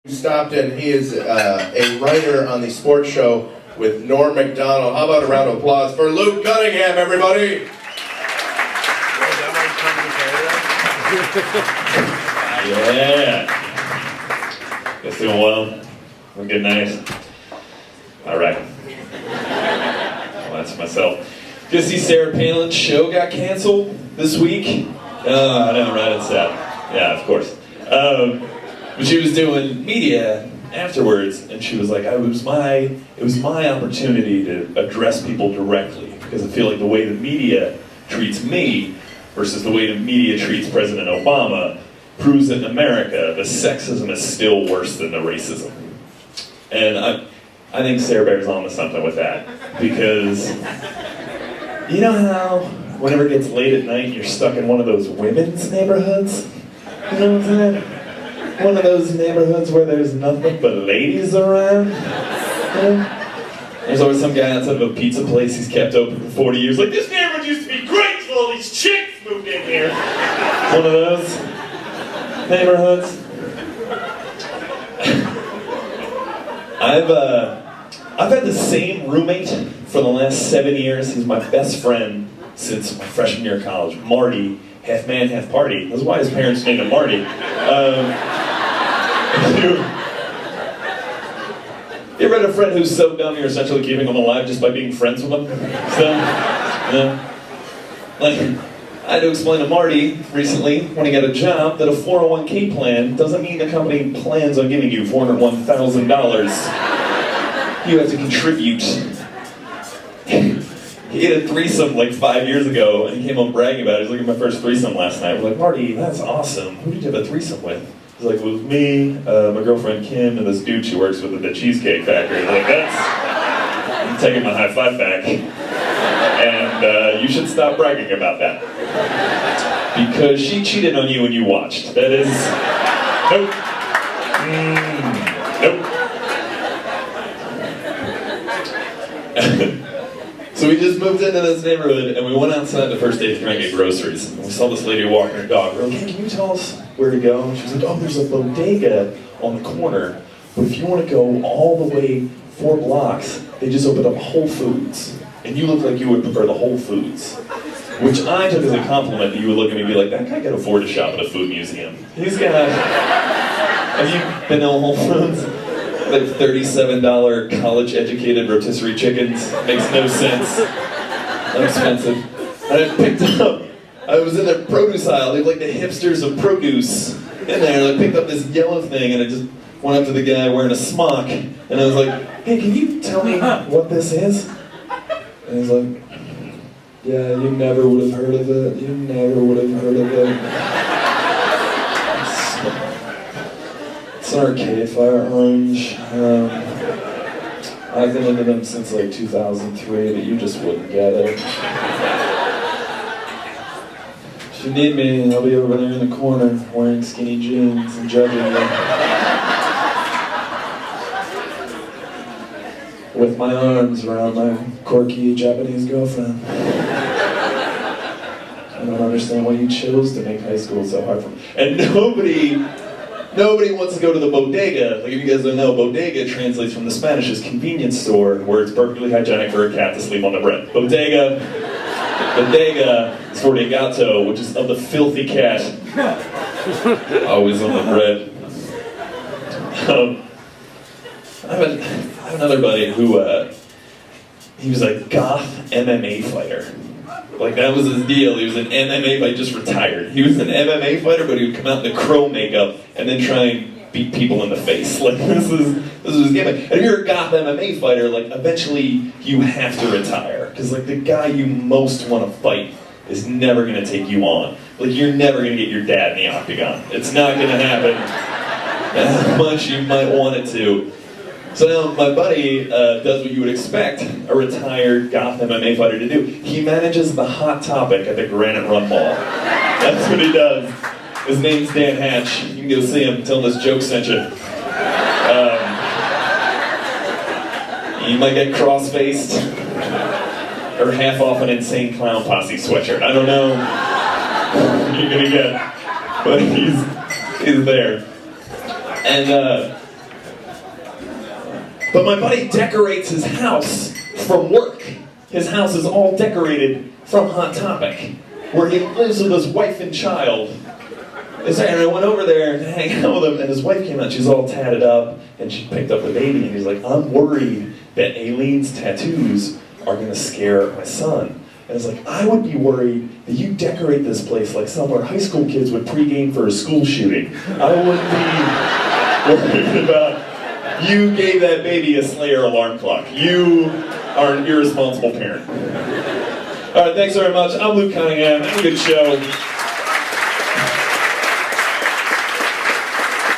Stopped in. He is a writer on the sports show with Norm Macdonald. How about a round of applause for Luke Cunningham, everybody? Yeah. Guys doing well? Have a good night? All right. Well, that's myself. Did you see Sarah Palin's show got canceled this week? Oh, I know, right? It's sad. Yeah, of course. But she was doing media afterwards, and she was like, it was my opportunity to address people directly, because I feel like the way the media treats me versus the way the media treats President Obama proves that in America, the sexism is still worse than the racism. And I think Sarah bears on to something with that, because you know how whenever it gets late at night, you're stuck in one of those women's neighborhoods? You know what I'm saying? One of those neighborhoods where there's nothing but ladies around. Yeah. There's always some guy outside of a pizza place he's kept open for 40 years, like, this neighborhood used to be great till all these chicks moved in here. One of those neighborhoods. I've had the same roommate for the last 7 years. He's my best friend since my freshman year of college. Marty, half man, half party. That's why his parents named him Marty. You ever had a friend who's so dumb you're essentially keeping them alive just by being friends with them? Like, I had to explain to Marty recently, when he got a job, that a 401k plan doesn't mean the company plans on giving you $401,000. You have to contribute. He had a threesome like 5 years ago, and he came home bragging about it. He was looking at my first threesome last night. We're like, Marty, that's awesome. Who did you have a threesome with? He's like, it was me, my girlfriend Kim, and this dude she works with at the Cheesecake Factory. Like, I'm taking my high five back. And you should stop bragging about that. Because she cheated on you and you watched. That is, nope. Nope. So we just moved into this neighborhood, and we went outside the first day to try and get groceries. And we saw this lady walking her dog. We're like, hey, can you tell us where to go? And she was like, oh, there's a bodega on the corner. But if you want to go all the way 4 blocks, they just opened up Whole Foods. And you look like you would prefer the Whole Foods. Which I took as a compliment that you would look at me and be like, that guy can afford to shop at a food museum. He's got... Have you been to Whole Foods? Like $37 college-educated rotisserie chickens. Makes no sense. Unexpensive. And I picked up, I was in the produce aisle, they have like the hipsters of produce in there, and I picked up this yellow thing, and I just went up to the guy wearing a smock, and I was like, hey, can you tell me what this is? And he's like, yeah, you never would have heard of it. You never would have heard of it. It's an Arcade Fire Orange. I've been into them since like 2003, but you just wouldn't get it. If you need me, I'll be over there in the corner wearing skinny jeans and judging you. With my arms around my quirky Japanese girlfriend. I don't understand why you chose to make high school so hard for me. And nobody wants to go to the bodega. Like, if you guys don't know, bodega translates from the Spanish as convenience store, where it's perfectly hygienic for a cat to sleep on the bread. Bodega is for de gato, which is of the filthy cat. Always on the bread. I have another buddy who, he was a goth MMA fighter. Like, that was his deal. He was an MMA fighter, just retired. He was an MMA fighter, but he would come out in the crow makeup and then try and beat people in the face. Like, this is his game. And if you're a goth MMA fighter, like, eventually you have to retire. Because, like, the guy you most want to fight is never going to take you on. Like, you're never going to get your dad in the octagon. It's not going to happen as much you might want it to. So now my buddy does what you would expect a retired goth MMA fighter to do. He manages the Hot Topic at the Granite Run Mall. That's what he does. His name's Dan Hatch. You can go see him, tell him this joke sent you. You might get cross-faced or half off an Insane Clown Posse sweatshirt. I don't know what you're gonna get, but he's there. And But my buddy decorates his house from work. His house is all decorated from Hot Topic, where he lives with his wife and child. And I went over there to hang out with him, and his wife came out. She's all tatted up, and she picked up the baby, and he's like, I'm worried that Aileen's tattoos are going to scare my son. And it's like, I would be worried that you decorate this place like somewhere high school kids would pregame for a school shooting. I wouldn't be worried about you gave that baby a Slayer alarm clock. You are an irresponsible parent. All right, thanks very much. I'm Luke Cunningham. Have a good show.